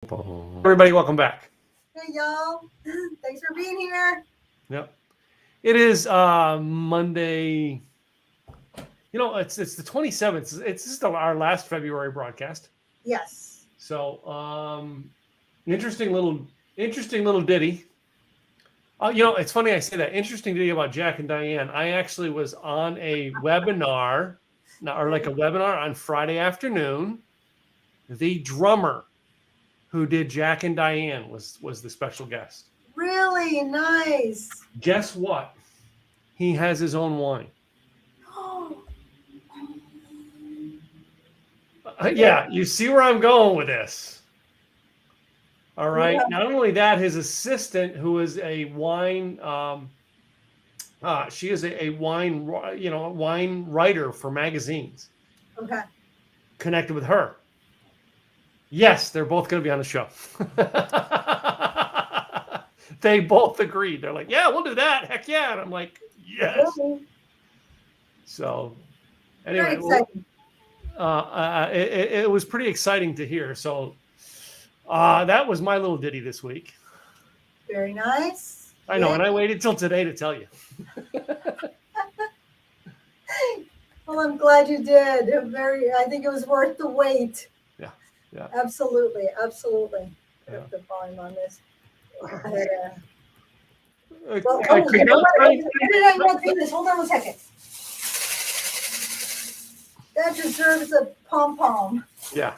Everybody, welcome back. Hey, y'all. Thanks for being here. Yep. It is Monday. It's the 27th. It's just our last February broadcast. Yes. So, interesting little ditty. It's funny I say that. Interesting ditty about Jack and Diane. I actually was on a webinar, a webinar on Friday afternoon. The drummer who did Jack and Diane was the special guest. Really nice. Guess what? He has his own wine. Yeah, you see where I'm going with this. All right. Yeah. Not only that, his assistant, who is a wine, she is a wine, wine writer for magazines. Okay. Connected with her. Yes, they're both going to be on the show. They both agreed. They're like, "Yeah, we'll do that. Heck yeah!" And I'm like, "Yes." Really? So, Very anyway, exciting. it was pretty exciting to hear. So that was my little ditty this week. Very nice. I know, and I waited till today to tell you. Well, I'm glad you did. I think it was worth the wait. Yeah. Absolutely. Absolutely. Yeah. Put the volume on this. Well, Where did I not do this? Hold on 1 second. That deserves a pom-pom. Yeah.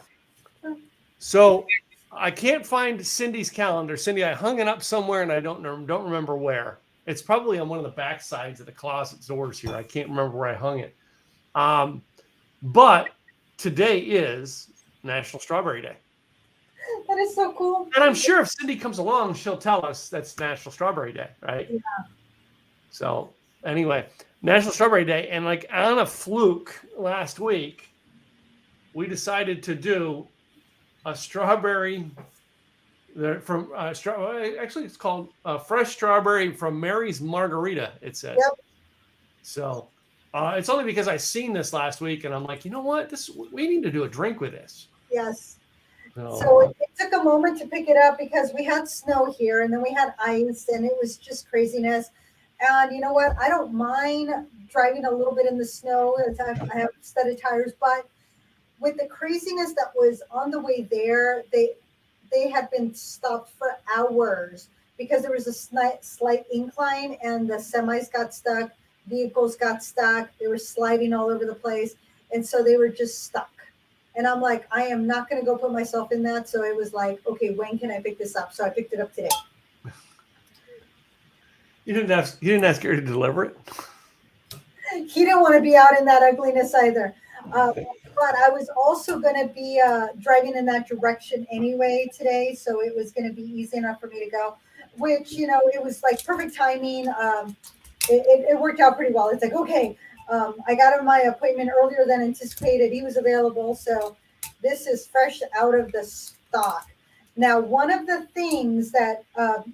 So I can't find Cindy's calendar. Cindy, I hung it up somewhere, and I don't remember where. It's probably on one of the back sides of the closet doors here. I can't remember where I hung it. But today is National Strawberry Day. That is so cool. And I'm sure if Cindy comes along, she'll tell us that's National Strawberry Day, right? Yeah. So anyway, National Strawberry Day. And like on a fluke last week, we decided to do a strawberry from actually it's called fresh strawberry from Mary's Margarita, it says. Yep. So it's only because I seen this last week and I'm like, you know what? We need to do a drink with this. Yes. So it took a moment to pick it up because we had snow here and then we had ice and it was just craziness. And you know what? I don't mind driving a little bit in the snow. I have studded tires, but with the craziness that was on the way there, they had been stopped for hours because there was a slight incline and the semis got stuck, vehicles got stuck, they were sliding all over the place, and so they were just stuck. And I'm like, I am not going to go put myself in that. So it was like, okay, when can I pick this up? So I picked it up today. You didn't ask Gary to deliver it? He didn't want to be out in that ugliness either. But I was also going to be driving in that direction anyway today. So it was going to be easy enough for me to go, which, it was like perfect timing. It worked out pretty well. It's like, okay, I got him my appointment earlier than anticipated. He was available. So this is fresh out of the stock. Now, one of the things that,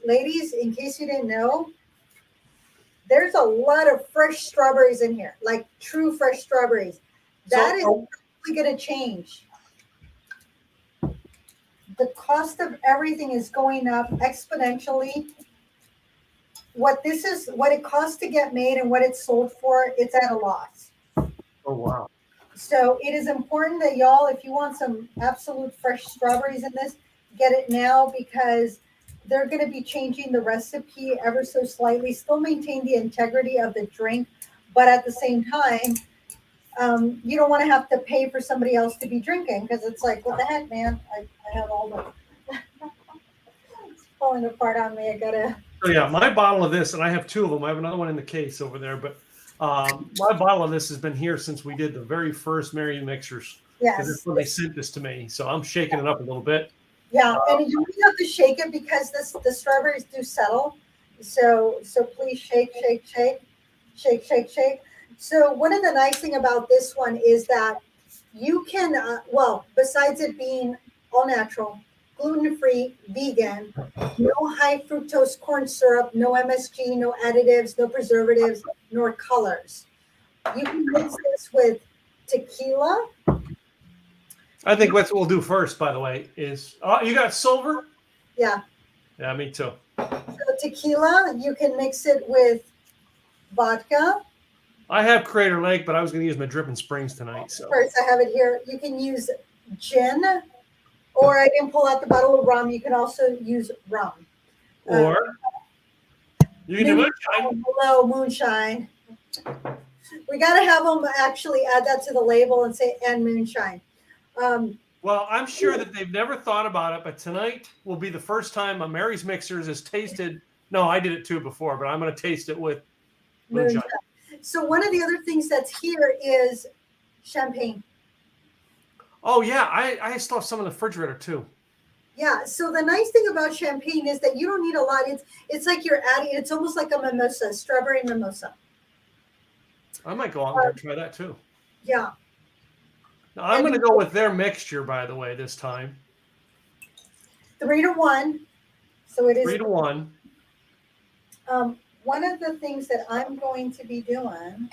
ladies, in case you didn't know, there's a lot of fresh strawberries in here, like true fresh strawberries. That is probably going to change. The cost of everything is going up exponentially. What it costs to get made and what it's sold for, it's at a loss. Oh, wow. So it is important that y'all, if you want some absolute fresh strawberries in this, get it now because they're going to be changing the recipe ever so slightly, still maintain the integrity of the drink, but at the same time, you don't want to have to pay for somebody else to be drinking because it's like, what the heck, man? I have all the it's falling apart on me. I gotta. So yeah, my bottle of this, and I have two of them. I have another one in the case over there, but my bottle of this has been here since we did the very first Mary Mixers. Yes. That's when they sent this to me, so I'm shaking it up a little bit. Yeah, and you really have to shake it because the strawberries do settle. So please shake. So one of the nice thing about this one is that you can, besides it being all natural, gluten-free, vegan, no high fructose corn syrup, no MSG, no additives, no preservatives, nor colors. You can mix this with tequila, I think what we'll do first, by the way, is you got silver? Yeah. Yeah, me too. So tequila, you can mix it with vodka. I have Crater Lake, but I was going to use my Dripping Springs tonight. So First, I have it here. You can use gin, or I didn't pull out the bottle of rum. You can also use rum. or you can do moonshine. Hello, moonshine. We got to have them actually add that to the label and say and moonshine. Well, I'm sure that they've never thought about it, but tonight will be the first time a Mary's Mixers has tasted. No, I did it too before, but I'm going to taste it with moonshine. So one of the other things that's here is champagne. Oh yeah, I still have some in the refrigerator too. Yeah. So the nice thing about champagne is that you don't need a lot. It's like you're adding. It's almost like a mimosa, strawberry mimosa. I might go out and try that too. Yeah. Now, I'm going to go with their mixture, by the way, this time. 3-1. So it is 3-1. One of the things that I'm going to be doing,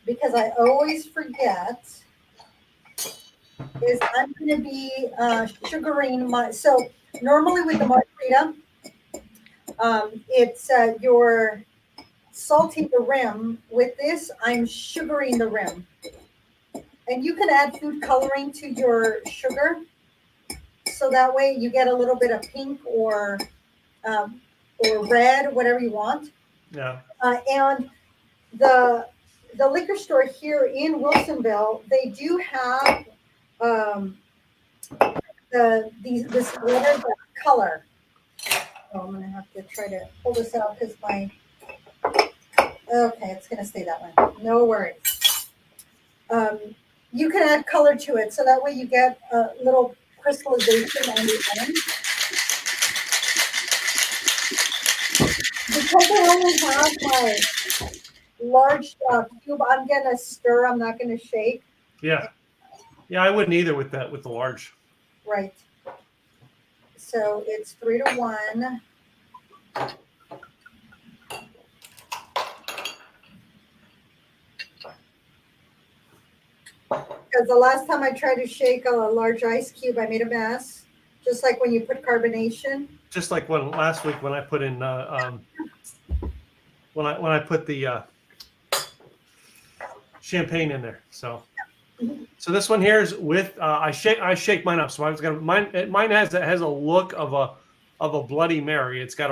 because I always forget, is I'm going to be sugaring my. So normally with the margarita, it's you're salting the rim. With this, I'm sugaring the rim. And you can add food coloring to your sugar, so that way you get a little bit of pink or red, whatever you want. Yeah. And the liquor store here in Wilsonville, they do have this letter color. Oh, I'm gonna have to try to pull this out because my okay, it's gonna stay that way. No worries. You can add color to it, so that way you get a little crystallization on the end. Because I only have my large cube, I'm gonna stir. I'm not gonna shake. Yeah. Yeah, I wouldn't either with the large. Right. So it's 3-1. Because the last time I tried to shake a large ice cube, I made a mess. Just like when you put carbonation. Just like last week when I put in when I put the champagne in there. So this one here is with I shake mine up. So I was gonna mine has a look of a Bloody Mary. It's got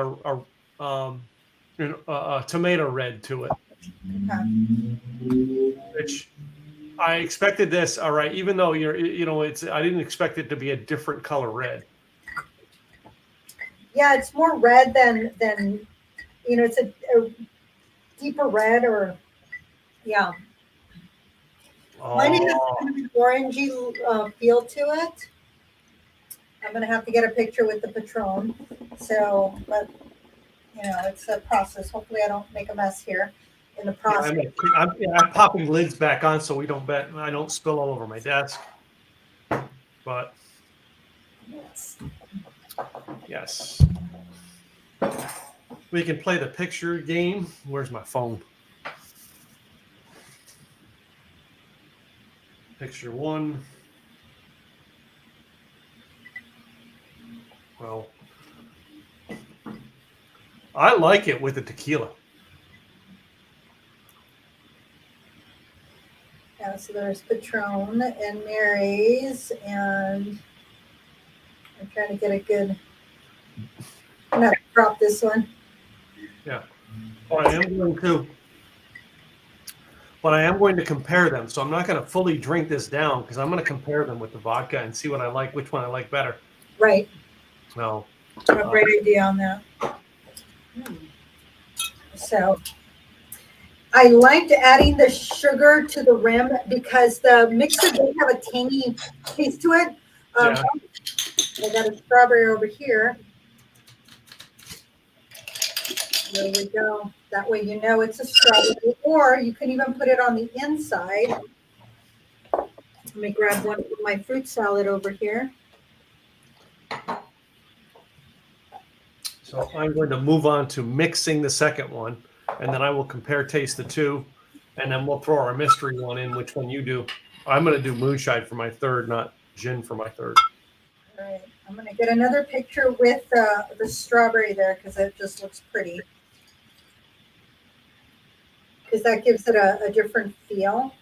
a tomato red to it, which I expected this. All right, even though I didn't expect it to be a different color red. Yeah, it's more red than it's a deeper red or yeah. Mine has kind of an orangey feel to it. I'm gonna have to get a picture with the Patron. So, but it's a process. Hopefully, I don't make a mess here in the process. I'm popping lids back on so I don't spill all over my desk. But yes, we can play the picture game. Where's my phone? Picture 1. Well, I like it with the tequila. Yeah, so there's Patron and Mary's, and I'm trying to get a good. I'm gonna drop this one. Yeah. But I am going to compare them. So I'm not going to fully drink this down because I'm going to compare them with the vodka and see what I like, which one I like better. Right. No. A great idea on that. So I liked adding the sugar to the rim because the mixer didn't have a tangy taste to it. I got a strawberry over here. There we go. That way it's a strawberry. Or you can even put it on the inside. Let me grab one of my fruit salad over here. So I'm going to move on to mixing the second one, and then I will taste the two, and then we'll throw our mystery one in. Which one you do? I'm going to do moonshine for my third, not gin for my third. All right, I'm going to get another picture with the strawberry there because it just looks pretty. Because that gives it a different feel.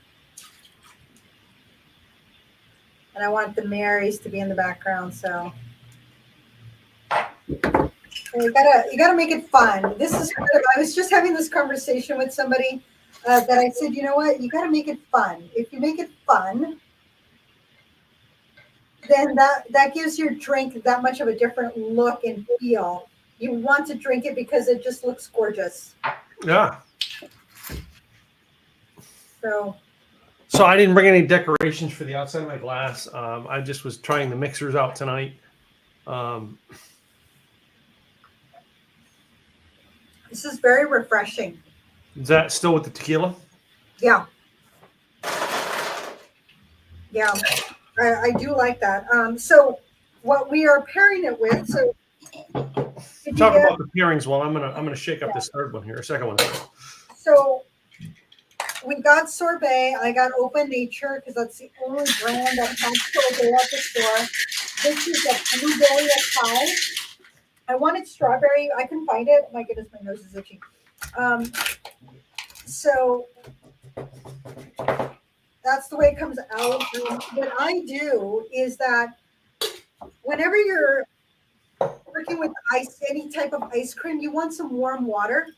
And I want the Marys to be in the background, so. You gotta make it fun. This is I was just having this conversation with somebody that I said, you know what, you gotta make it fun. If you make it fun, then that gives your drink that much of a different look and feel. You want to drink it because it just looks gorgeous. Yeah. So I didn't bring any decorations for the outside of my glass. I just was trying the mixers out tonight. This is very refreshing. Is that still with the tequila? Yeah. Yeah, I do like that. So what we are pairing it with, so talk about the pairings while I'm gonna shake up this third one here, second one. So we got Sorbet. I got Open Nature because that's the only brand that has Sorbet at the store. This is a blueberry acai. I wanted strawberry. I couldn't find it. My goodness, my nose is itchy. So that's the way it comes out. What I do is that whenever you're working with ice, any type of ice cream, you want some warm water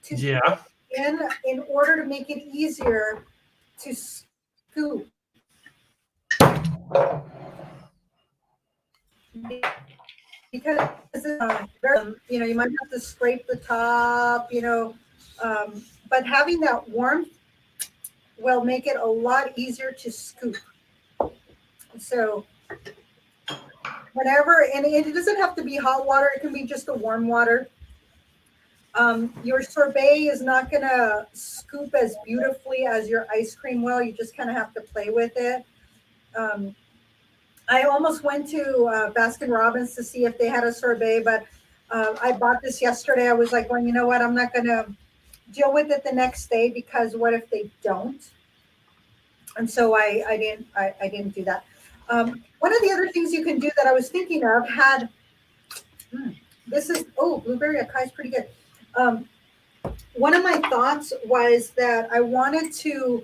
to in order to make it easier to scoop. Because you might have to scrape the top, but having that warmth will make it a lot easier to scoop. So whenever, and it doesn't have to be hot water, it can be just a warm water. Your sorbet is not going to scoop as beautifully as your ice cream will. You just kind of have to play with it. I almost went to Baskin Robbins to see if they had a sorbet, but I bought this yesterday. I was like, well, you know what? I'm not going to deal with it the next day because what if they don't? And so I didn't do that. One of the other things you can do that I was thinking of had blueberry acai is pretty good. One of my thoughts was that I wanted to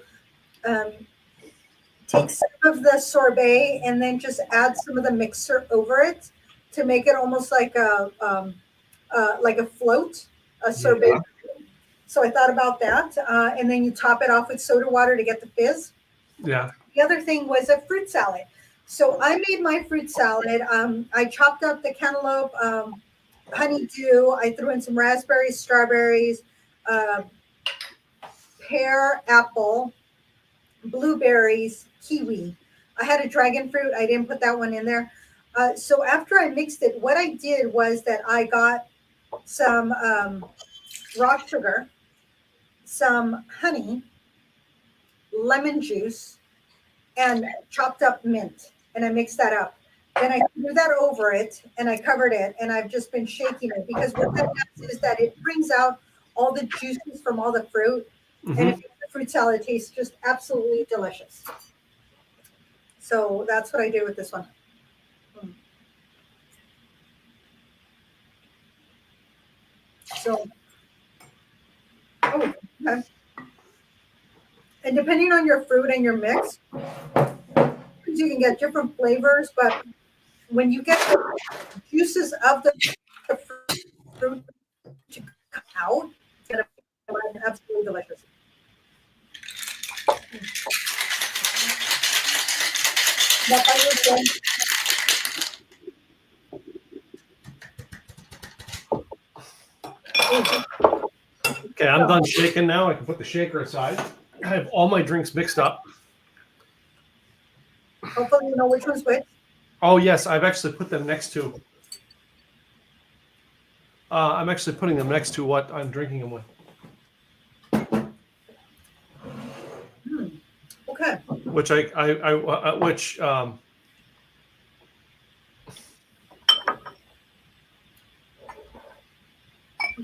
take some of the sorbet and then just add some of the mixer over it to make it almost like a float, a sorbet. Yeah. So I thought about that, and then you top it off with soda water to get the fizz. Yeah. The other thing was a fruit salad. So I made my fruit salad. I chopped up the cantaloupe, honeydew. I threw in some raspberries, strawberries, pear, apple, blueberries, kiwi. I had a dragon fruit. I didn't put that one in there. So after I mixed it, what I did was that I got some raw sugar, some honey, lemon juice, and chopped up mint. And I mixed that up. Then I threw that over it and I covered it. And I've just been shaking it because what that does is that it brings out all the juices from all the fruit. Mm-hmm. And it makes the fruit salad taste just absolutely delicious. So that's what I did with this one. So, okay. And depending on your fruit and your mix, you can get different flavors, but when you get the juices of the fruit to come out, it's going to be absolutely delicious. Okay, I'm done shaking now. I can put the shaker aside. I have all my drinks mixed up. Hopefully you know which one's which. Oh, yes. I've actually put them next to. I'm actually putting them next to what I'm drinking them with. Okay. Which I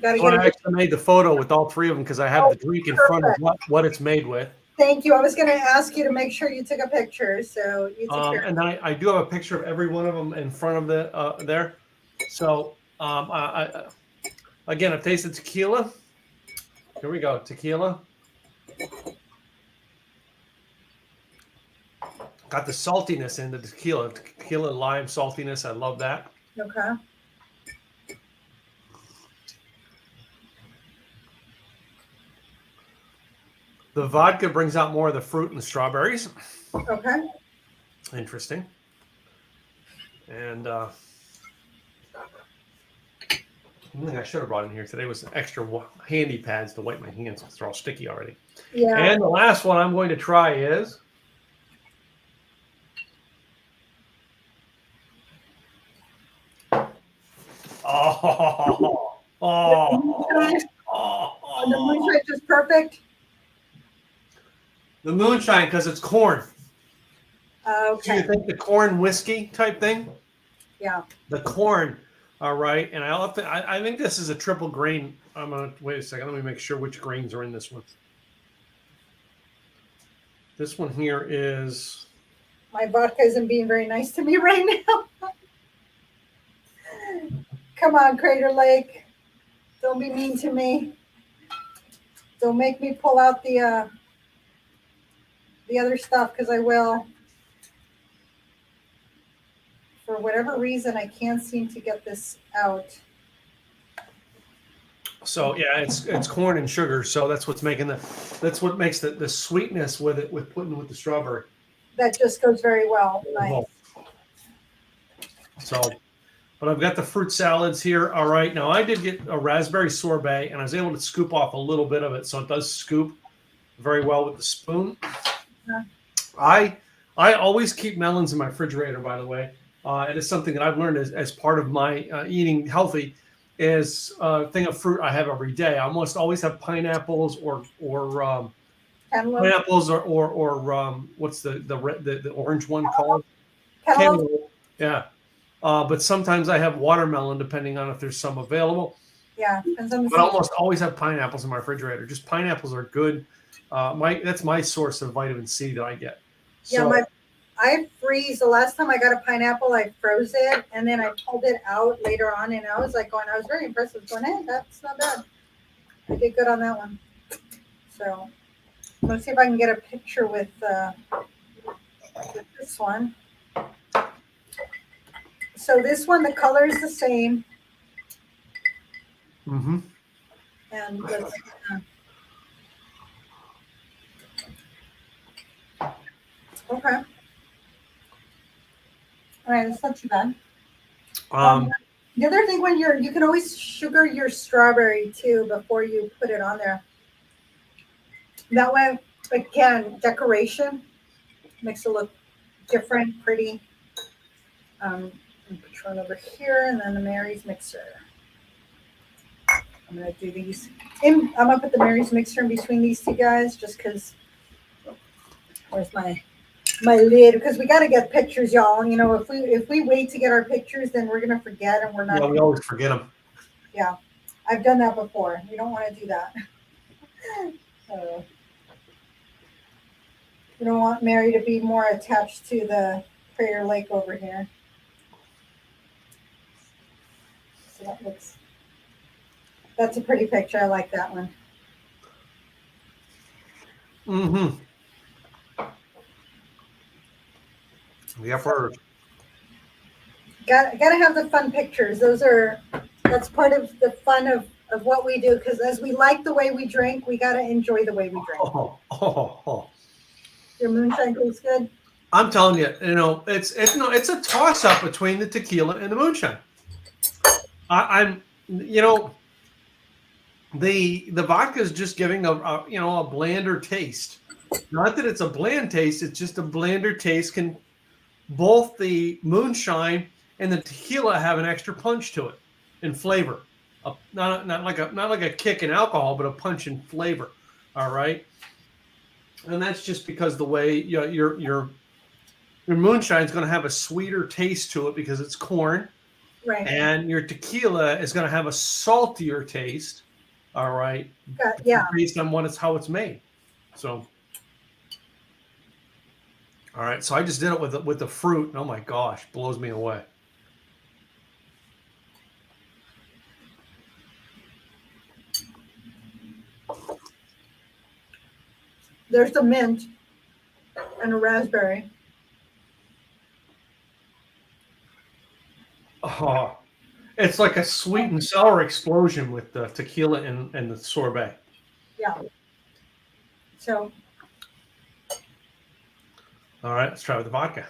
actually made the photo with all three of them because I have the drink in front of what it's made with. Thank you. I was going to ask you to make sure you took a picture, so you took care. And I do have a picture of every one of them in front of the there. So again, a taste of tequila. Here we go, tequila. Got the saltiness in the tequila and lime saltiness. I love that. Okay. The vodka brings out more of the fruit and the strawberries. Okay. Interesting. And one thing I should have brought in here today was extra handy pads to wipe my hands because they're all sticky already. Yeah. And the last one I'm going to try is The moonshine is perfect. The moonshine because it's corn. Okay. So you think the corn whiskey type thing? Yeah. The corn, all right. And I think this is a triple grain. I'm gonna wait a second. Let me make sure which grains are in this one. This one here is. My vodka isn't being very nice to me right now. Come on, Crater Lake. Don't be mean to me. Don't make me pull out the other stuff because I will. For whatever reason, I can't seem to get this out. So yeah, it's corn and sugar. So that's what's making that's what makes the sweetness with it with putting with the strawberry. That just goes very well. Nice. So, but I've got the fruit salads here. All right. Now I did get a raspberry sorbet, and I was able to scoop off a little bit of it, so it does scoop very well with the spoon. Yeah. I always keep melons in my refrigerator. By the way, it is something that I've learned as part of my eating healthy. Is a thing of fruit I have every day. I almost always have pineapples or pineapples or what's the orange one called? Cantaloupe. Yeah. But sometimes I have watermelon depending on if there's some available. Yeah. But I almost always have pineapples in my refrigerator. Just pineapples are good. That's my source of vitamin C that I get. So, yeah, I freeze. The last time I got a pineapple, I froze it and then I pulled it out later on, and I was very impressed with going, hey, that's not bad. I did good on that one. So let's see if I can get a picture with this one. So this one, the color is the same. Mm-hmm. And let's okay. All right, that's not too bad. The other thing, when you can always sugar your strawberry too before you put it on there. That way, again, decoration makes it look different, pretty. Put one over here, and then the Mary's mixer. I'm gonna do these. I'm gonna put the Mary's mixer in between these two guys, just because. Where's my lid? Because we got to get pictures, y'all. You know, if we wait to get our pictures, then we're gonna forget, and we're not. Yeah, we always forget them. Yeah, I've done that before. You don't want to do that. You don't want Mary to be more attached to the Crater Lake over here. So that's a pretty picture. I like that one. Mm-hmm. Yeah, first. Got to have the fun pictures. That's part of the fun of what we do, because as we like the way we drink, we got to enjoy the way we drink. Your moonshine tastes good. I'm telling you, it's a toss up between the tequila and the moonshine. The vodka is just giving a blander taste. Not that it's a bland taste; it's just a blander taste. Both the moonshine and the tequila have an extra punch to it in flavor. Not like a kick in alcohol, but a punch in flavor. All right, and that's just because the way your moonshine is going to have a sweeter taste to it because it's corn, right? And your tequila is going to have a saltier taste. All right, yeah, based on how it's made. So, All right, so I just did it with the fruit, and oh my gosh, blows me away. There's the mint and a raspberry. Oh, it's like a sweet and sour explosion with the tequila and the sorbet. Yeah. So All right, let's try with the vodka.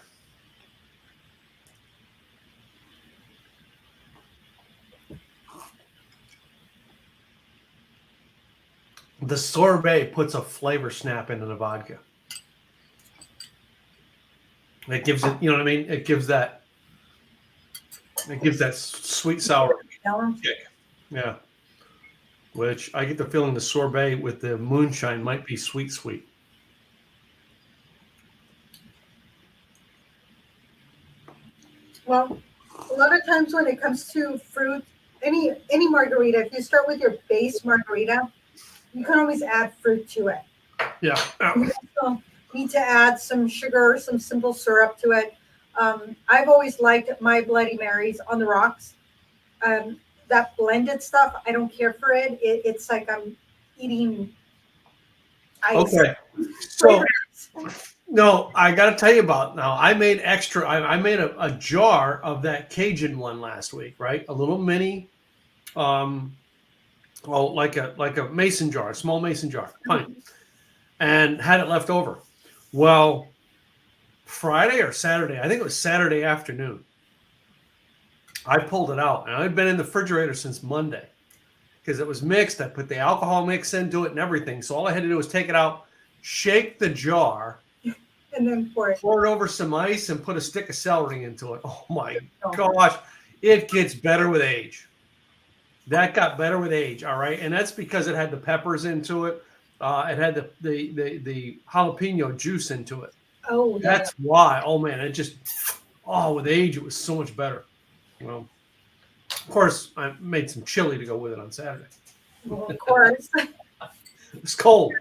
The sorbet puts a flavor snap into the vodka. It gives it, you know what I mean? It gives that sweet sour kick. Yeah. Which I get the feeling the sorbet with the moonshine might be sweet. well, a lot of times when it comes to fruit, any margarita, if you start with your base margarita, you can always add fruit to it. Yeah. You also need to add some sugar, some simple syrup to it. I've always liked my Bloody Marys on the rocks. That blended stuff, I don't care for it. It's like I'm eating ice. Okay. So no, I got to tell you about now. I made extra. I made a jar of that Cajun one last week, right? A little mini, well, like a mason jar, a small mason jar, pint, and had it left over. Well, Friday or Saturday, I think it was Saturday afternoon. I pulled it out, and I'd been in the refrigerator since Monday because it was mixed. I put the alcohol mix into it and everything. So all I had to do was take it out, shake the jar, and then pour it. pour it over some ice, and put a stick of celery into it. Oh my gosh, it gets better with age. That got better with age, all right, and that's because it had the peppers into it. It had the jalapeno juice into it. Oh, That's why. Oh man, it just with age it was so much better. Well, of course, I made some chili to go with it on Saturday. well, of course. It's cold.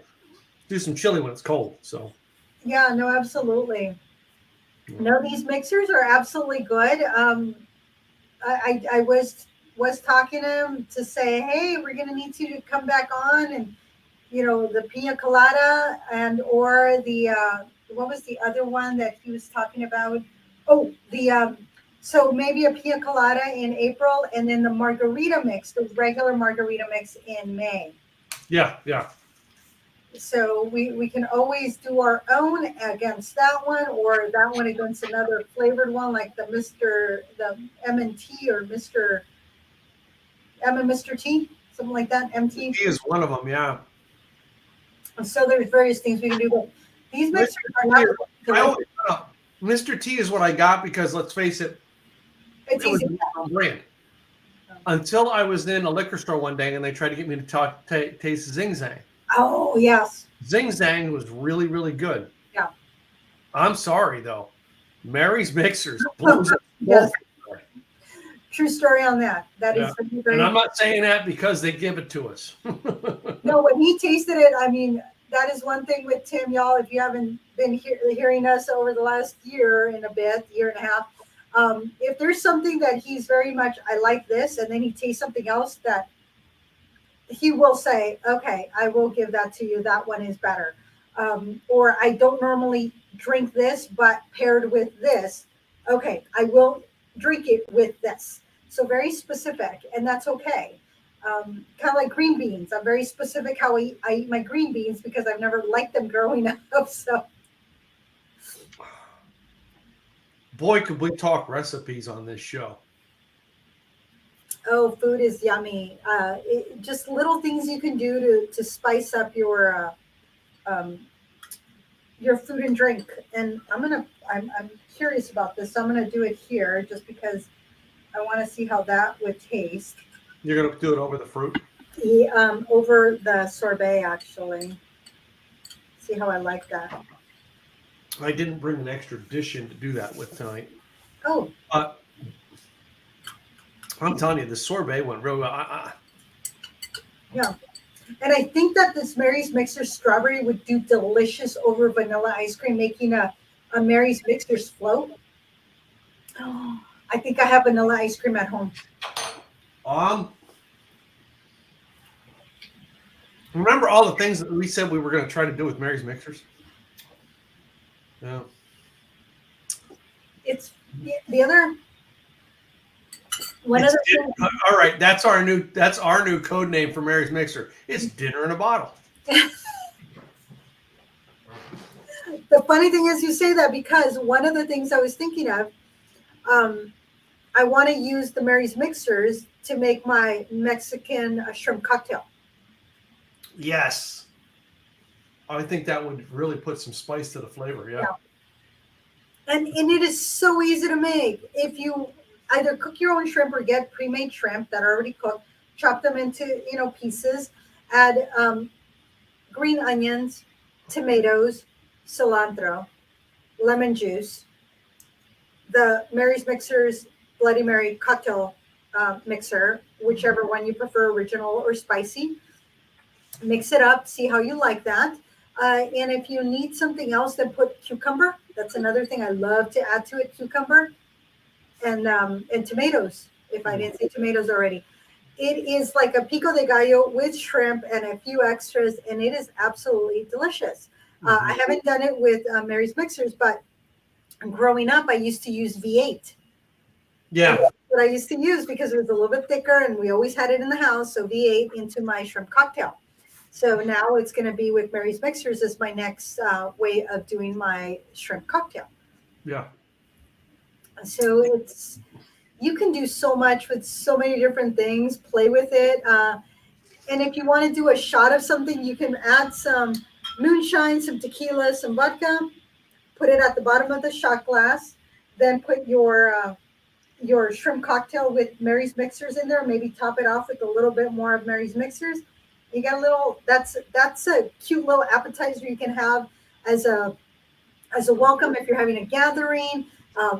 Do some chili when it's cold. So Yeah, no, absolutely. No, these mixers are absolutely good. I was talking to him to say, hey, we're gonna need you to come back on, and the pina colada and or the what was the other one that he was talking about? Oh, the so maybe a pina colada in April, and then the margarita mix, the regular margarita mix in May. yeah. So we can always do our own against that one, or that one against another flavored one, like the M&T or Mr. M and Mr. T, something like that. MT. He is one of them. Yeah. And so there's various things we can do, but these mixers are not. Mr. T is what I got because let's face it, It's easy. Brand. Until I was in a liquor store one day and they tried to get me to taste Zing Zang. Oh yes. Zing Zang was really, really good. Yeah. I'm sorry though. Mary's mixers. Yes. True story on that. That is very. And I'm not saying that because they give it to us. No, when he tasted it, I mean, that is one thing with Tim, y'all. If you haven't been hearing us over the last year and a bit, year and a half, if there's something that he's very much, I like this, and then he tastes something else that he will say, okay, I will give that to you. That one is better. Or I don't normally drink this, but paired with this, okay, I will drink it with this. So very specific, and that's okay. Kind of like green beans. I'm very specific how I eat my green beans because I've never liked them growing up. So, boy, could we talk recipes on this show. Oh, food is yummy. Just little things you can do to spice up your food and drink. And I'm curious about this. So I'm gonna do it here just because I want to see how that would taste. You're gonna do it over the fruit? Over the sorbet, actually. See how I like that. I didn't bring an extra dish in to do that with tonight. Oh. I'm telling you, the sorbet went real well. Yeah. And I think that this Mary's Mixer strawberry would do delicious over vanilla ice cream, making a a Mary's Mixers float. Oh, I think I have vanilla ice cream at home. Remember all the things that we said we were going to try to do with Mary's Mixers? Yeah. It's the other one of the things. All right, that's our new code name for Mary's Mixer. It's dinner in a bottle. The funny thing is, you say that because one of the things I was thinking of, I want to use the Mary's Mixers to make my Mexican shrimp cocktail. Yes. I think that would really put some spice to the flavor. Yeah. And it is so easy to make. If you either cook your own shrimp or get pre-made shrimp that are already cooked, chop them into pieces, add green onions, tomatoes, cilantro, lemon juice, the Mary's Mixer's Bloody Mary cocktail mixer, whichever one you prefer, original or spicy. Mix it up, see how you like that. And if you need something else, then put cucumber. That's another thing I love to add to it, cucumber and tomatoes, if I didn't say tomatoes already. It is like a pico de gallo with shrimp and a few extras, and it is absolutely delicious. I haven't done it with Mary's Mixers, but growing up, I used to use V8. Yeah. That's what I used to use because it was a little bit thicker, and we always had it in the house. So V8 into my shrimp cocktail. So now it's going to be with Mary's Mixers as my next way of doing my shrimp cocktail. Yeah. So you can do so much with so many different things. Play with it. And if you want to do a shot of something, you can add some moonshine, some tequila, some vodka. Put it at the bottom of the shot glass. Then put your shrimp cocktail with Mary's Mixers in there. Maybe top it off with a little bit more of Mary's Mixers. You got a little. That's a cute little appetizer you can have as a welcome if you're having a gathering,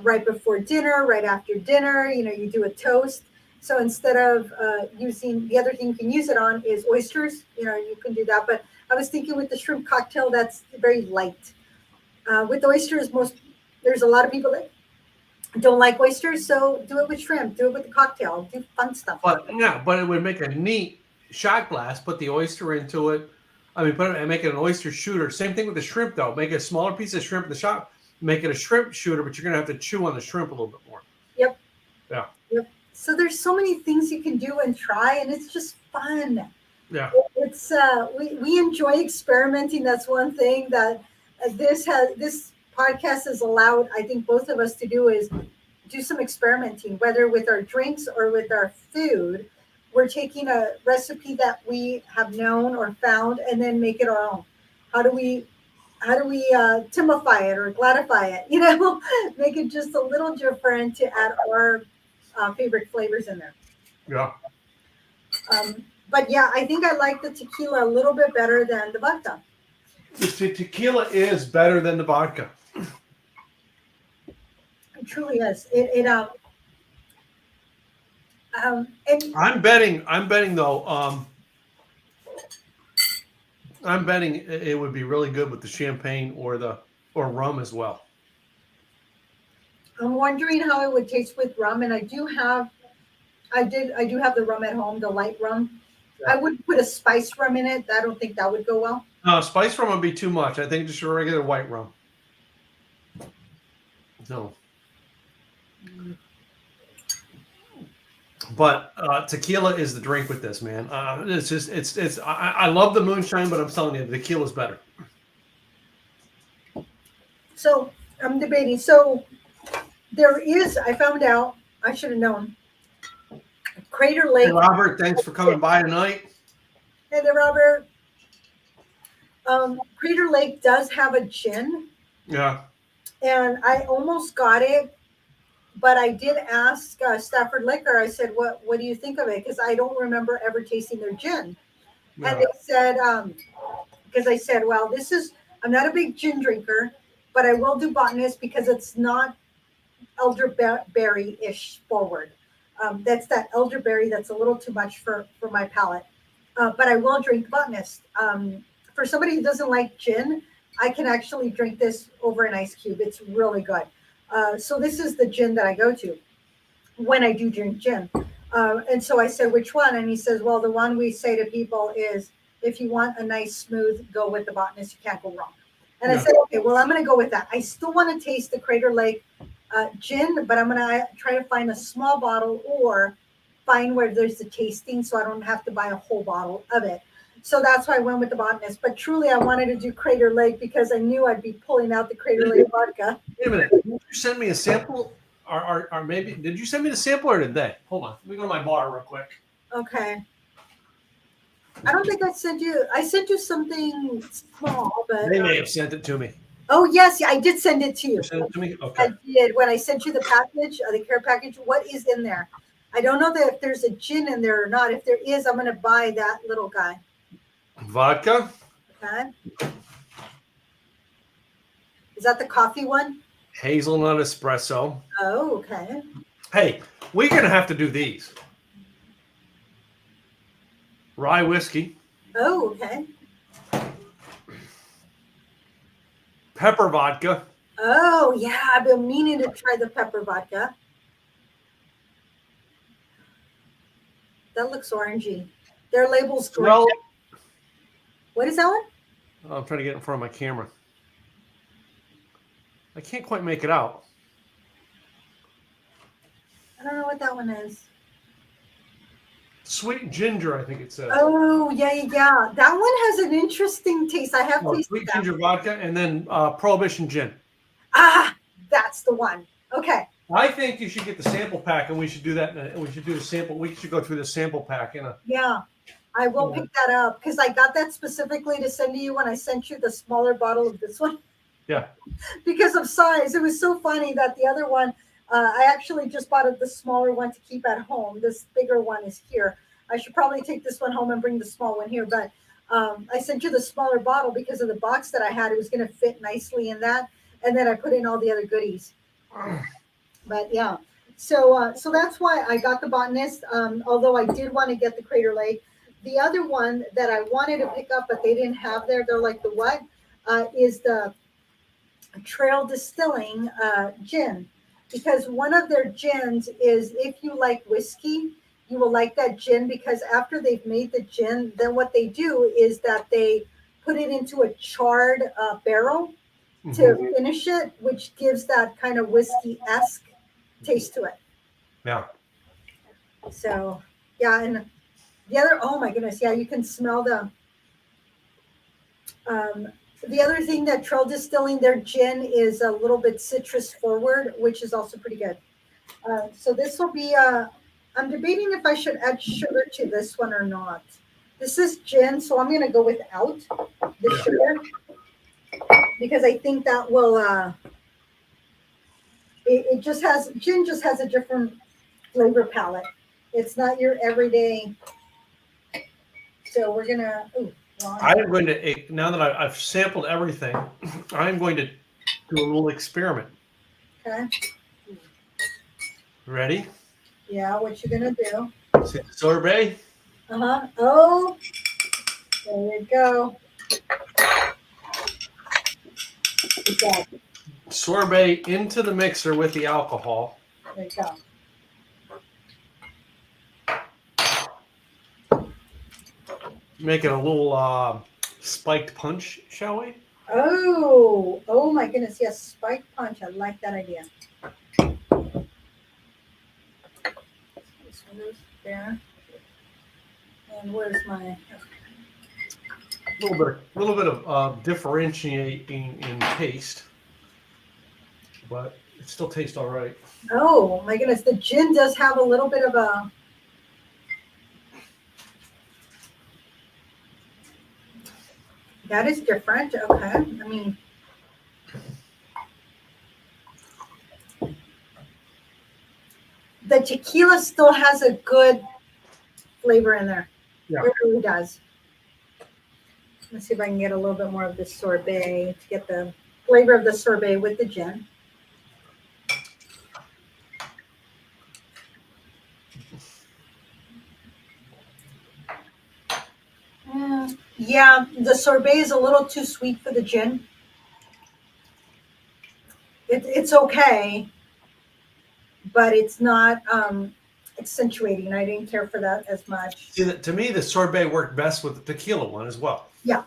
right before dinner, right after dinner. You do a toast. So instead of using the other thing you can use it on is oysters. You can do that. But I was thinking with the shrimp cocktail, that's very light. With oysters, there's a lot of people that don't like oysters, so do it with shrimp. Do it with the cocktail. Do fun stuff. But it would make a neat shot glass. Put the oyster into it. I mean, make it an oyster shooter. Same thing with the shrimp, though. Make a smaller piece of shrimp in the shot. Make it a shrimp shooter, but you're gonna have to chew on the shrimp a little bit more. Yep. Yeah. Yep. So there's so many things you can do and try, and it's just fun. Yeah. It's we enjoy experimenting. That's one thing that this podcast has allowed, I think, both of us to do is do some experimenting, whether with our drinks or with our food. We're taking a recipe that we have known or found and then make it our own. How do we timify it or gladify it? Make it just a little different to add our favorite flavors in there. Yeah. But yeah, I think I like the tequila a little bit better than the vodka. The tequila is better than the vodka. It truly is. And I'm betting though. I'm betting it would be really good with the champagne or rum as well. I'm wondering how it would taste with rum, and I do have the rum at home, the light rum. I would put a spiced rum in it. I don't think that would go well. No, spice rum would be too much. I think just a regular white rum. No. But tequila is the drink with this, man. It's just I love the moonshine, but I'm telling you, the tequila's better. So I'm debating. So I found out, I should have known. Crater Lake. Hey, Robert, thanks for coming by tonight. Hey there, Robert. Crater Lake does have a gin. Yeah. And I almost got it, but I did ask Stafford Liquor. I said, what do you think of it? Because I don't remember ever tasting their gin. Yeah. And they said, because I said, well, I'm not a big gin drinker, but I will do Botanist because it's not elderberry-ish forward. That's that elderberry that's a little too much for my palate. But I will drink Botanist. For somebody who doesn't like gin, I can actually drink this over an ice cube. It's really good. So this is the gin that I go to when I do drink gin. And so I said, which one? And he says, well, the one we say to people is, if you want a nice smooth, go with the Botanist. You can't go wrong. And I said, okay, well, I'm going to go with that. I still want to taste the Crater Lake gin, but I'm going to try to find a small bottle or find where there's the tasting so I don't have to buy a whole bottle of it. So that's why I went with the Botanist. But truly, I wanted to do Crater Lake because I knew I'd be pulling out the Crater Lake vodka. Wait a minute. Did you send me a sample? Or maybe, did you send me the sample or did they? Hold on. Let me go to my bar real quick. Okay. I don't think I sent you something small, but They may have sent it to me. oh yes, I did send it to you. You sent it to me? Okay. I did. When I sent you the package, the care package, what is in there? I don't know that if there's a gin in there or not. If there is, I'm going to buy that little guy. Vodka. Okay. Is that the coffee one? Hazelnut espresso. Oh, okay. Hey, we're going to have to do these. Rye whiskey. Oh, okay. Pepper vodka. Oh, yeah. I've been meaning to try the pepper vodka. That looks orangey. Their label's green. Well, What is that one? oh, I'm trying to get in front of my camera. I can't quite make it out. I don't know what that one is. Sweet ginger, I think it says. Oh, yeah. That one has an interesting taste. I have tasted Sweet that. ginger vodka and then Prohibition gin. Ah, that's the one. Okay. I think you should get the sample pack, and we should do that. We should do the sample. We should go through the sample pack. Yeah, I will pick that up because I got that specifically to send to you when I sent you the smaller bottle of this one. Yeah. Because of size. It was so funny that the other one, I actually just bought the smaller one to keep at home. This bigger one is here. I should probably take this one home and bring the small one here. But I sent you the smaller bottle because of the box that I had. It was going to fit nicely in that. And then I put in all the other goodies. But yeah, so that's why I got the Botanist. Although I did want to get the Crater Lake. The other one that I wanted to pick up, but they didn't have there. They're like the what? Is the Trail Distilling gin, because one of their gins is, if you like whiskey, you will like that gin, because after they've made the gin, then what they do is that they put it into a charred barrel to finish it, which gives that kind of whiskey-esque taste to it. Yeah. So, yeah, and the other, oh my goodness, yeah, you can smell the other thing that Trail Distilling, their gin is a little bit citrus forward, which is also pretty good. So this will be, I'm debating if I should add sugar to this one or not. This is gin, so I'm going to go without the sugar, because I think that will, it just has, gin just has a different flavor palette. It's not your everyday. So we're going to, I'm going to, now that I've sampled everything, I'm going to do a little experiment. Okay. Ready? Yeah, what you going to do? Sorbet. Uh-huh. Oh, there you go. Good job. Sorbet into the mixer with the alcohol. There you go. Make it a little spiked punch, shall we? Oh my goodness. Yes, spiked punch. I like that idea. This one is there. And where's my... A little bit of differentiating in taste, but it still tastes all right. Oh my goodness. The gin does have a little bit of a... That is different. Okay. I mean, the tequila still has a good flavor in there. Yeah. It really does. Let's see if I can get a little bit more of the sorbet to get the flavor of the sorbet with the gin. Yeah, the sorbet is a little too sweet for the gin. it's okay, but it's not accentuating. I didn't care for that as much. See, to me, the sorbet worked best with the tequila one as well. Yeah.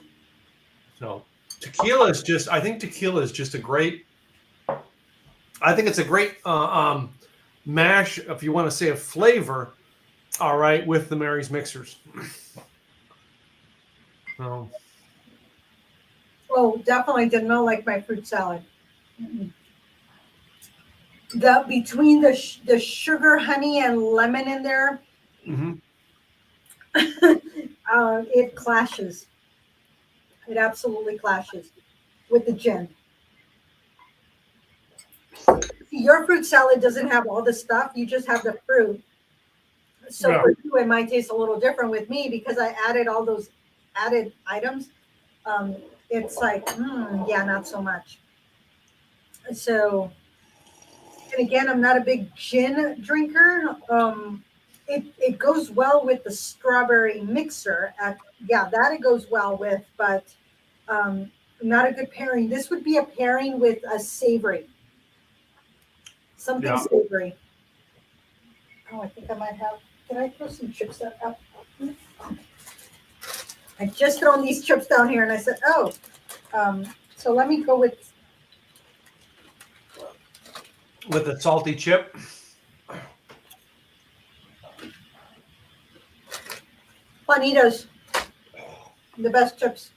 So tequila is just, I think tequila is just a great, I think it's a great mash, if you want to say a flavor, all right, with the Mary's mixers. So, Oh, definitely did not like my fruit salad. Mm-mm. The between the sugar, honey, and lemon in there, mhm. it clashes. It absolutely clashes with the gin. Your fruit salad doesn't have all the stuff. You just have the fruit. So Yeah. for you, it might taste a little different with me because I added all those added items. It's like, yeah, not so much. So, and again, I'm not a big gin drinker. It goes well with the strawberry mixer. Yeah, that it goes well with, but not a good pairing. This would be a pairing with a savory, something Yeah. savory. Oh, I think I might have. Did I throw some chips up? I just thrown these chips down here, and I said, oh. So let me go with With a salty chip. Juanita's, the best chips.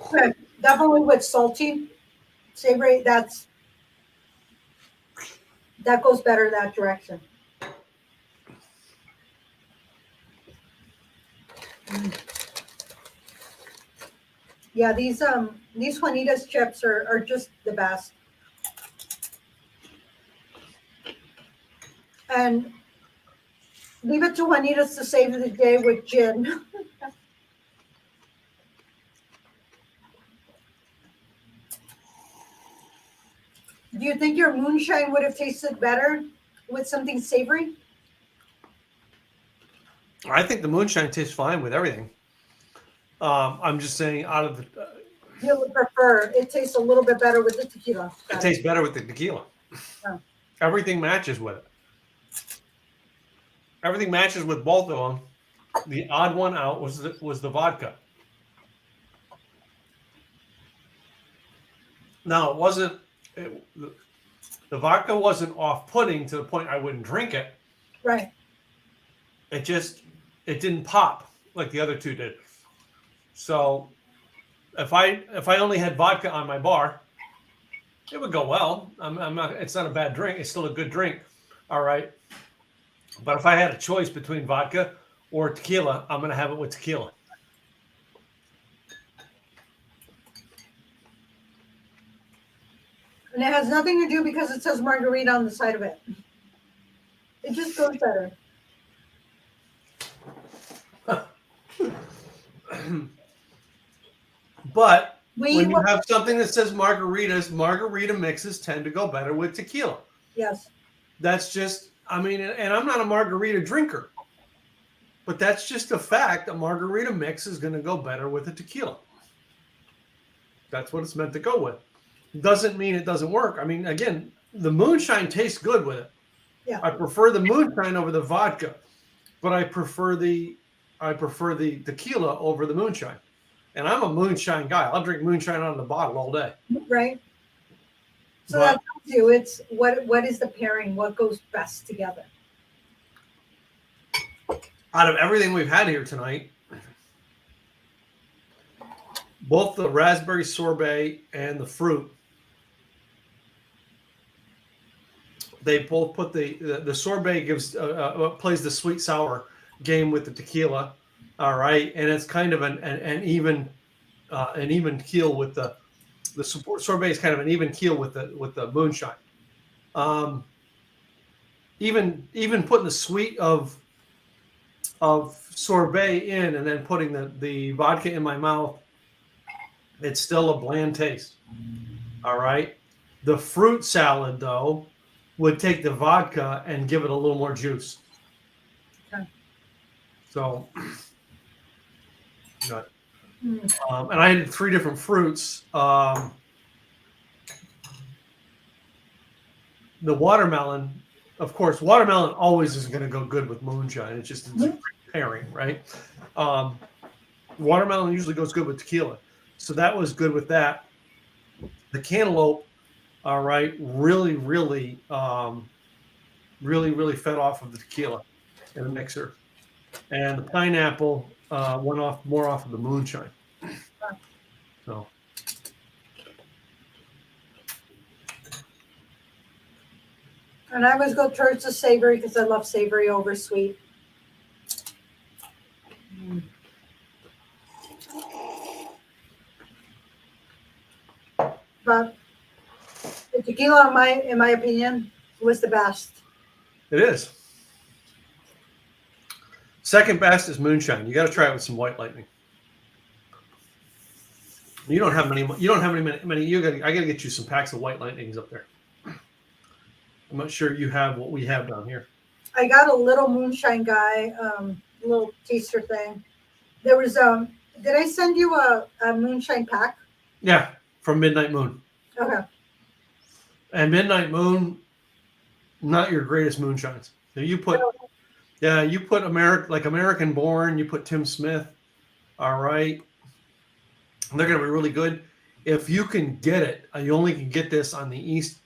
Okay, definitely with salty, savory. That goes better that direction. Mm. Yeah, these Juanita's chips are just the best. And leave it to Juanita's to save the day with gin. Do you think your moonshine would have tasted better with something savory? I think the moonshine tastes fine with everything. I'm just saying, out of the, You would prefer it tastes a little bit better with the tequila. it tastes better with the tequila. Oh. Everything matches with it. Everything matches with both of them. The odd one out was the vodka. Now it wasn't. The vodka wasn't off-putting to the point I wouldn't drink it. Right. It didn't pop like the other two did. So if I only had vodka on my bar, it would go well. I'm not. It's not a bad drink. It's still a good drink. All right. But if I had a choice between vodka or tequila, I'm going to have it with tequila. And it has nothing to do because it says margarita on the side of it. It just goes better. But We when you have something that says margaritas, margarita mixes tend to go better with tequila. Yes. That's just, I mean, and I'm not a margarita drinker, but that's just a fact. A margarita mix is going to go better with a tequila. That's what it's meant to go with. Doesn't mean it doesn't work. I mean, again, the moonshine tastes good with it. Yeah. I prefer the moonshine over the vodka, but I prefer the tequila over the moonshine. And I'm a moonshine guy. I'll drink moonshine out of the bottle all day. Right. So But- that tells you it's what is the pairing? What goes best together? Out of everything we've had here tonight, both the raspberry sorbet and the fruit, they both put the sorbet gives plays the sweet sour game with the tequila, all right, and it's kind of an even keel with the sorbet is kind of an even keel with the moonshine. Even putting the sweet of sorbet in and then putting the vodka in my mouth, it's still a bland taste. All right. The fruit salad, though, would take the vodka and give it a little more juice. Okay. So, Mm. And I did 3 different fruits. The watermelon, of course, watermelon always is going to go good with moonshine. It's just it's a great pairing, right? Um, watermelon usually goes good with tequila, so that was good with that. The cantaloupe, all right, really, really fed off of the tequila in the mixer, and the pineapple went off more off of the moonshine. So. And I always go towards the savory because I love savory over sweet. Mm. But the tequila, in my opinion, was the best. It is. Second best is moonshine. You got to try it with some white lightning. You don't have many. You don't have many. I got to get you some packs of white lightnings up there. I'm not sure you have what we have down here. I got a little moonshine guy, little taster thing. There was did I send you a moonshine pack? Yeah, from Midnight Moon. Okay. And Midnight Moon, not your greatest moonshines. So you put American Born. You put Tim Smith. All right, they're going to be really good if you can get it. You only can get this on the east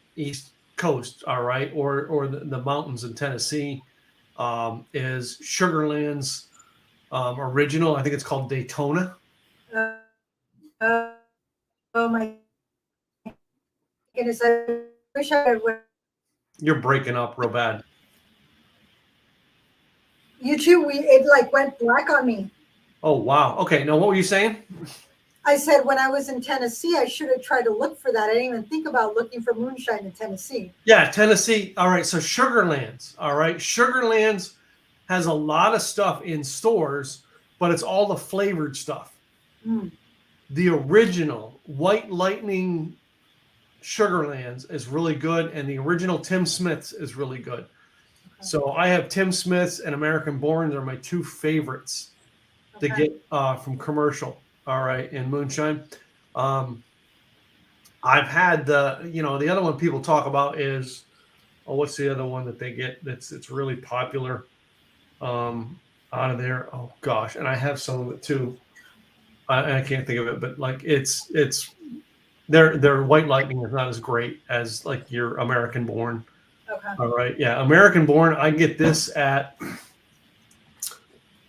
coast. All right, or the mountains in Tennessee. Is Sugarland's original. I think it's called Daytona. Oh my goodness! I wish I would. You're breaking up real bad. You too. It like went black on me. Oh wow. Okay. Now what were you saying? I said when I was in Tennessee, I should have tried to look for that. I didn't even think about looking for moonshine in Tennessee. Yeah, Tennessee. All right. So Sugarlands. All right. Sugarlands has a lot of stuff in stores, but it's all the flavored stuff. Mm. The original White Lightning Sugarlands is really good, and the original Tim Smith's is really good. Okay. So I have Tim Smith's and American Born. They're my 2 favorites to get from commercial. All right, in moonshine. I've had the other one people talk about is, what's the other one that they get it's really popular out of there? Oh gosh, and I have some of it too. I can't think of it, but like it's their White Lightning is not as great as like your American Born. Okay. All right, yeah, American Born. I get this at.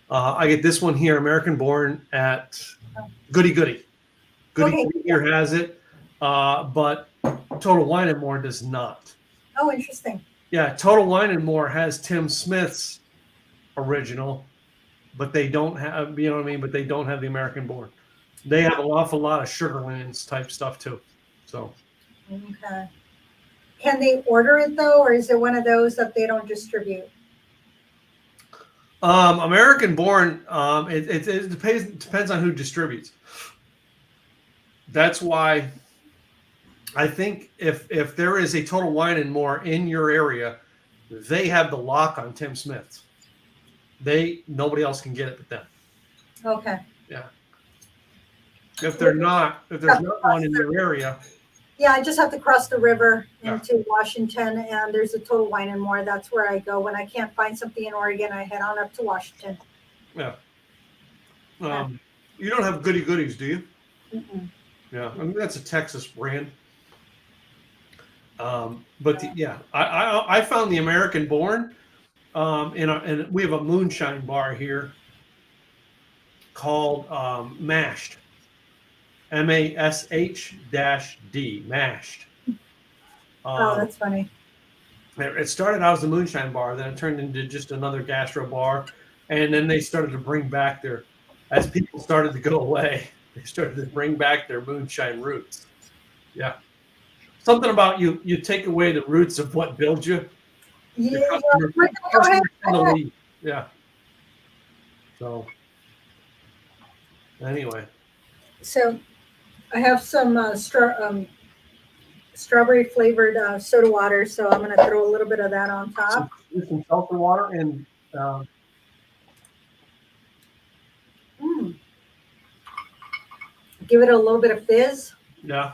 I get this one here, American Born at Goody Goody. Goody Goody here has it, but Total Wine and More does not. Oh, interesting. Yeah, Total Wine and More has Tim Smith's original, but they don't have, you know what I mean? But they don't have the American Born. They have an awful lot of Sugarlands type stuff too. So. Okay. Can they order it though, or is it one of those that they don't distribute? American Born, it depends on who distributes. That's why I think if there is a Total Wine and More in your area, they have the lock on Tim Smith's. Nobody else can get it but them. Okay. Yeah. If there's not one in your area. Yeah, I just have to cross the river into Washington, and there's a Total Wine and More. That's where I go when I can't find something in Oregon. I head on up to Washington. Yeah. You don't have Goody Goodies, do you? Mm-mm. Yeah, I mean that's a Texas brand. I found the American Born, and we have a moonshine bar here called Mashed. MASH-D, Mashed. Oh, that's funny. It started out as a moonshine bar, then it turned into just another gastro bar, and then they started to bring back as people started to go away, they started to bring back their moonshine roots. Yeah. Something about you take away the roots of what builds you. Yeah. Yeah. So, anyway. So, I have some strawberry flavored soda water, so I'm going to throw a little bit of that on top. Some seltzer water and. give it a little bit of fizz. Yeah.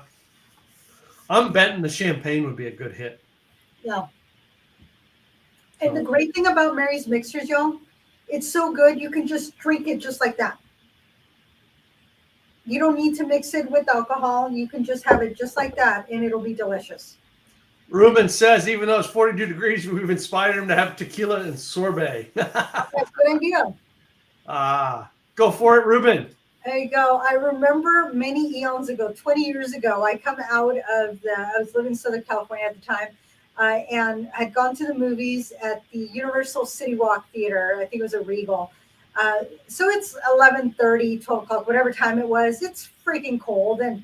I'm betting the champagne would be a good hit. Yeah. And the great thing about Mary's mixers, y'all, it's so good you can just drink it just like that. You don't need to mix it with alcohol. You can just have it just like that, and it'll be delicious. Ruben says, even though it's 42 degrees, we've inspired him to have tequila and sorbet. That's a good idea. Go for it, Ruben. There you go. I remember many eons ago, 20 years ago, I was living in Southern California at the time, and had gone to the movies at the Universal City Walk Theater. I think it was a Regal. So it's 11:30, 12 o'clock, whatever time it was. It's freaking cold. And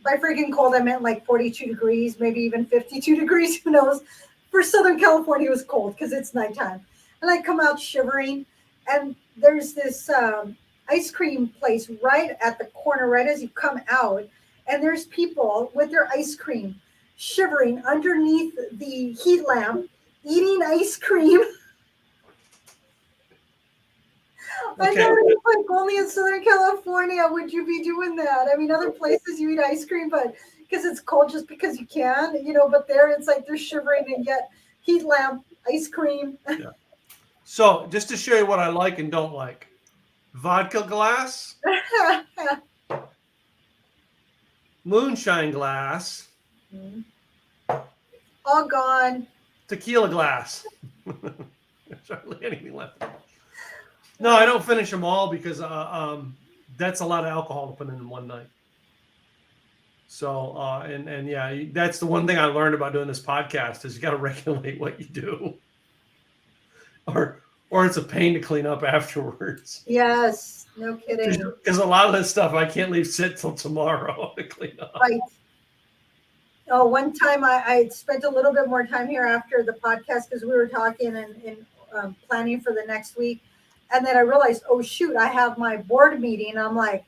by freaking cold, I meant like 42 degrees, maybe even 52 degrees, who knows. For Southern California, it was cold because it's nighttime. And I come out shivering, and there's this ice cream place right at the corner, right as you come out. And there's people with their ice cream shivering underneath the heat lamp, eating ice cream. I Okay. know it's like only in Southern California would you be doing that. I mean, other places you eat ice cream, but because it's cold, just because you can, but there it's like they're shivering and yet heat lamp, ice cream. Yeah. So just to show you what I like and don't like. Vodka glass, moonshine glass, all gone. tequila glass. There's hardly anything left. No, I don't finish them all because that's a lot of alcohol to put in one night. So and yeah, that's the one thing I learned about doing this podcast is you got to regulate what you do, or it's a pain to clean up afterwards. Yes, no kidding. Because a lot of this stuff I can't leave sit till tomorrow to clean up. Right. Oh, one time I spent a little bit more time here after the podcast because we were talking and planning for the next week. And then I realized, oh, shoot, I have my board meeting. I'm like,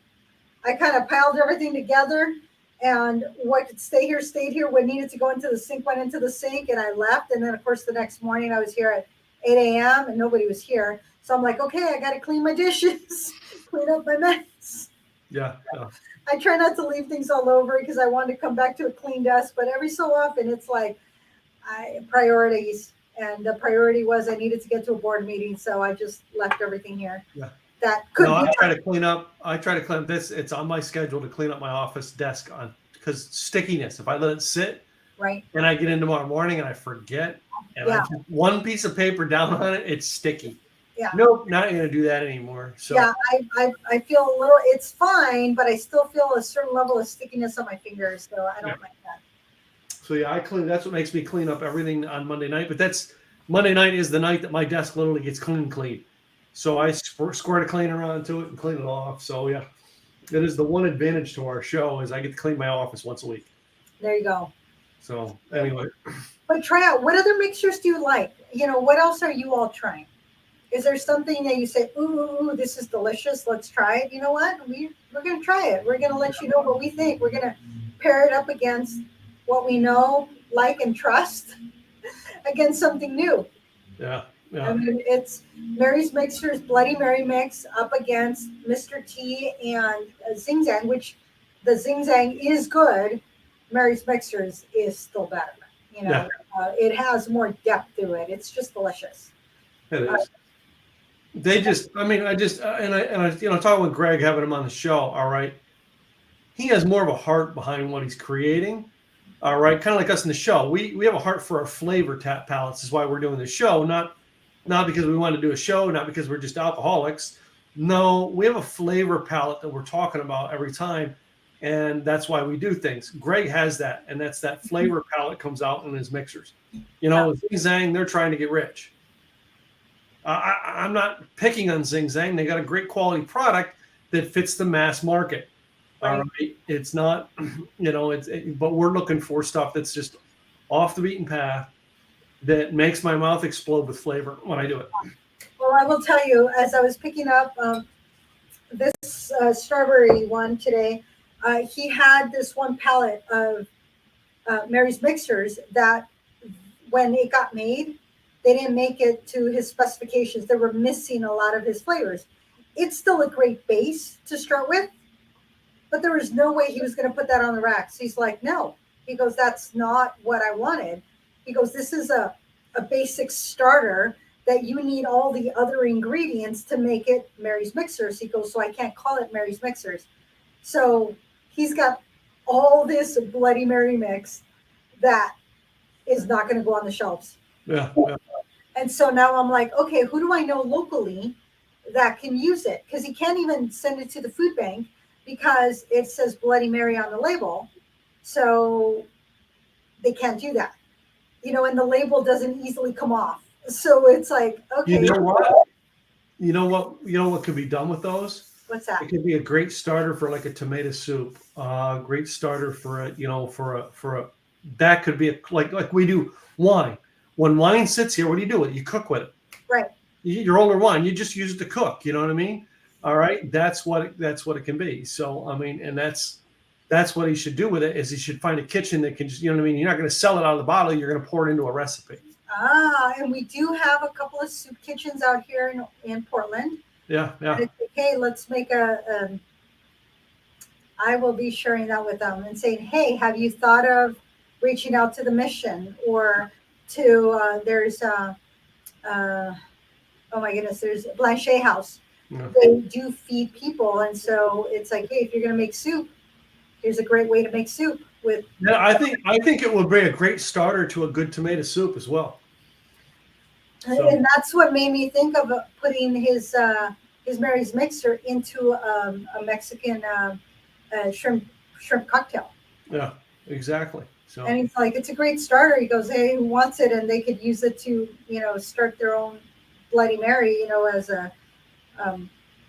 I kind of piled everything together, and what could stay here, stayed here. What needed to go into the sink, went into the sink, and I left. And then, of course, the next morning I was here at 8 a.m. and nobody was here. So I'm like, okay, I got to clean my dishes, clean up my mess. Yeah. I try not to leave things all over because I want to come back to a clean desk. But every so often, it's like priorities. And the priority was I needed to get to a board meeting, so I just left everything here. Yeah. That could be. I try to clean up this. It's on my schedule to clean up my office desk because stickiness. If I let it sit, right, and I get in tomorrow morning and I forget, and I put one piece of paper down on it, it's sticky. Yeah. Nope, not going to do that anymore. So yeah, I feel a little. It's fine, but I still feel a certain level of stickiness on my fingers, so I don't like that. So yeah, I clean. That's what makes me clean up everything on Monday night. But Monday night is the night that my desk literally gets clean. So I squirt a cleaner onto it and clean it off. So yeah, that is the one advantage to our show is I get to clean my office once a week. There you go. So anyway, but try out. What other mixtures do you like? What else are you all trying? Is there something that you say, ooh, this is delicious. Let's try it. You know what? We're going to try it. We're going to let you know what we think. We're going to pair it up against what we know, like, and trust against something new. Yeah. I mean, it's Mary's Mixer's Bloody Mary Mix up against Mr. T and Zing Zang, which the Zing Zang is good. Mary's Mixer's is still better. It has more depth to it. It's just delicious. It is. I talking with Greg, having him on the show. All right. He has more of a heart behind what he's creating. All right. Kind of like us in the show. We have a heart for our flavor palettes. Is why we're doing the show. Not because we want to do a show, not because we're just alcoholics. No, we have a flavor palette that we're talking about every time. And that's why we do things. Greg has that. And that's that flavor palette comes out in his mixers. Zing Zang, they're trying to get rich. I'm not picking on Zing Zang. They got a great quality product that fits the mass market. All right. It's not, but we're looking for stuff that's just off the beaten path that makes my mouth explode with flavor when I do it. Well, I will tell you, as I was picking up this strawberry one today, he had this one palette of Mary's Mixers that when it got made, they didn't make it to his specifications. They were missing a lot of his flavors. It's still a great base to start with, but there was no way he was going to put that on the racks. He's like, no. He goes, that's not what I wanted. He goes, this is a basic starter that you need all the other ingredients to make it Mary's Mixers. He goes, so I can't call it Mary's Mixers. So he's got all this Bloody Mary mix that is not going to go on the shelves. Yeah. And so now I'm like, okay, who do I know locally that can use it? Because he can't even send it to the food bank because it says Bloody Mary on the label. So they can't do that. And the label doesn't easily come off. So it's like, okay. You know what could be done with those? What's that? It could be a great starter for like a tomato soup. Great starter for that could be like we do wine. When wine sits here, what do you do with it? You cook with it. Right. Your older wine, you just use it to cook. You know what I mean? All right. That's what it can be. So, I mean, and that's what he should do with it is he should find a kitchen that can just, you know what I mean? You're not going to sell it out of the bottle. You're going to pour it into a recipe. And we do have a couple of soup kitchens out here in Portland. Yeah. Okay, let's make I will be sharing that with them and saying, hey, have you thought of reaching out to the mission or to, there's, oh my goodness, there's Blanchet House. Yeah. They do feed people. And so it's like, hey, if you're going to make soup, here's a great way to make soup with. Yeah, I think it would be a great starter to a good tomato soup as well. So. And that's what made me think of putting his Mary's Mixer into a Mexican shrimp cocktail. Yeah, exactly. So. And he's like, it's a great starter. He goes, hey, who wants it? And they could use it to, start their own Bloody Mary, as a,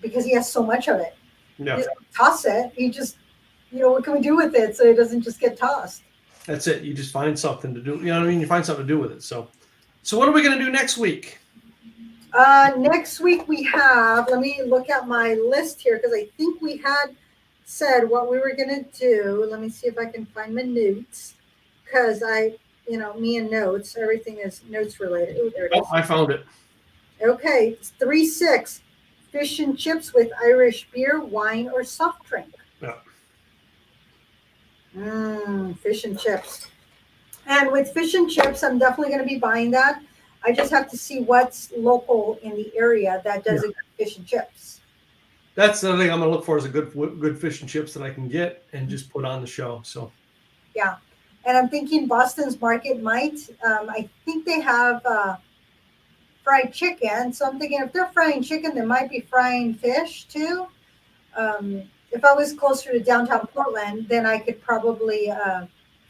because he has so much of it. Yeah. He doesn't toss it. He just, what can we do with it so it doesn't just get tossed? That's it. You just find something to do. You know what I mean? You find something to do with it. So what are we going to do next week? Next week we have, let me look at my list here because I think we had said what we were going to do. Let me see if I can find my notes because me and notes, everything is notes related. Oh, there it is. I found it. Okay. It's 3-6, fish and chips with Irish beer, wine, or soft drink. Yeah. Fish and chips. And with fish and chips, I'm definitely going to be buying that. I just have to see what's local in the area that does a good fish and chips. That's the thing I'm going to look for is a good fish and chips that I can get and just put on the show. So. Yeah. And I'm thinking Boston's Market might. I think they have fried chicken. So I'm thinking if they're frying chicken, they might be frying fish too. If I was closer to downtown Portland, then I could probably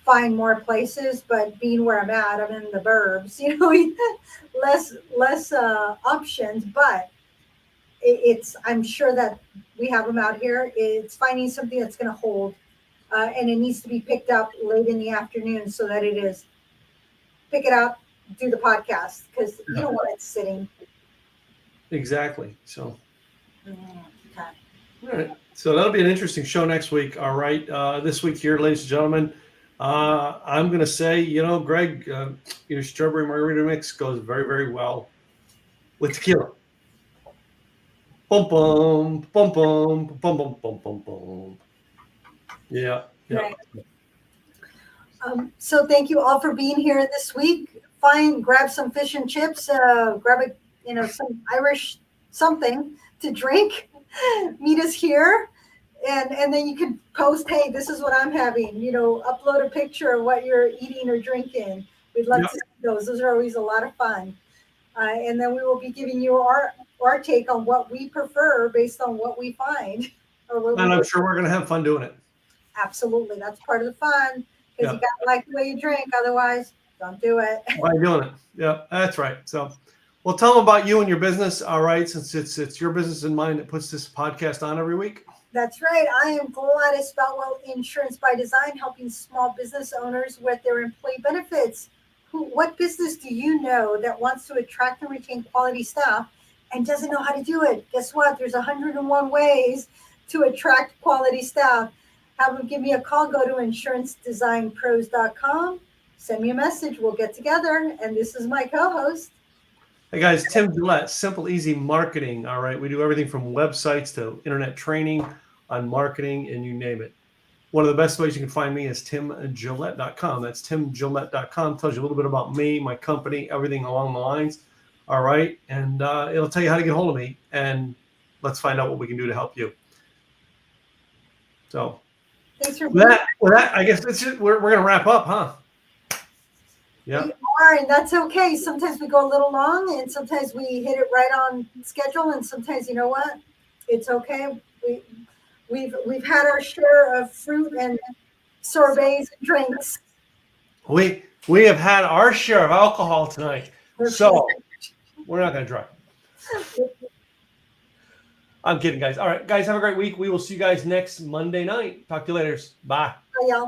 find more places. But being where I'm at, I'm in the burbs, less options. But I'm sure that we have them out here. It's finding something that's going to hold, and it needs to be picked up late in the afternoon so that it is pick it up, do the podcast because you don't want it sitting. Exactly. So. Okay. All right. So that'll be an interesting show next week. All right. This week here, ladies and gentlemen, I'm going to say, Greg, your strawberry margarita mix goes very, very well with tequila. Bum, bum, bum, bum, bum, bum, bum, bum, bum. Yeah. Right. So thank you all for being here this week. Grab some fish and chips, grab some Irish something to drink. Meet us here, and then you can post, hey, this is what I'm having. Upload a picture of what you're eating or drinking. We'd love to see those. Those are always a lot of fun. And then we will be giving you our take on what we prefer based on what we find. And I'm sure we're going to have fun doing it. Absolutely. That's part of the fun because you got to like the way you drink. Otherwise, don't do it. Why are you doing it? Yeah, that's right. So, well, tell them about you and your business. All right. Since it's your business in mind that puts this podcast on every week. That's right. I am Gladys Boutwell, Insurance by Design, helping small business owners with their employee benefits. What business do you know that wants to attract and retain quality staff and doesn't know how to do it? Guess what? There's 101 ways to attract quality staff. Have them give me a call. Go to insurancedesignpros.com. Send me a message. We'll get together. And this is my co-host. Hey guys, Tim Gillette, Simple Easy Marketing. All right. We do everything from websites to internet training, on marketing and you name it. One of the best ways you can find me is timgillette.com. That's timgillette.com. Tells you a little bit about me, my company, everything along the lines. All right. And it'll tell you how to get hold of me. And let's find out what we can do to help you. So Thanks for with that, I guess we're going to wrap up, huh? Yeah. We are, and that's okay. Sometimes we go a little long, and sometimes we hit it right on schedule, and sometimes, you know what? It's okay. We've had our share of fruit and sorbets and drinks. We have had our share of alcohol tonight, so we're not going to drive. I'm kidding, guys. All right, guys, have a great week. We will see you guys next Monday night. Talk to you later. Bye. Bye, y'all.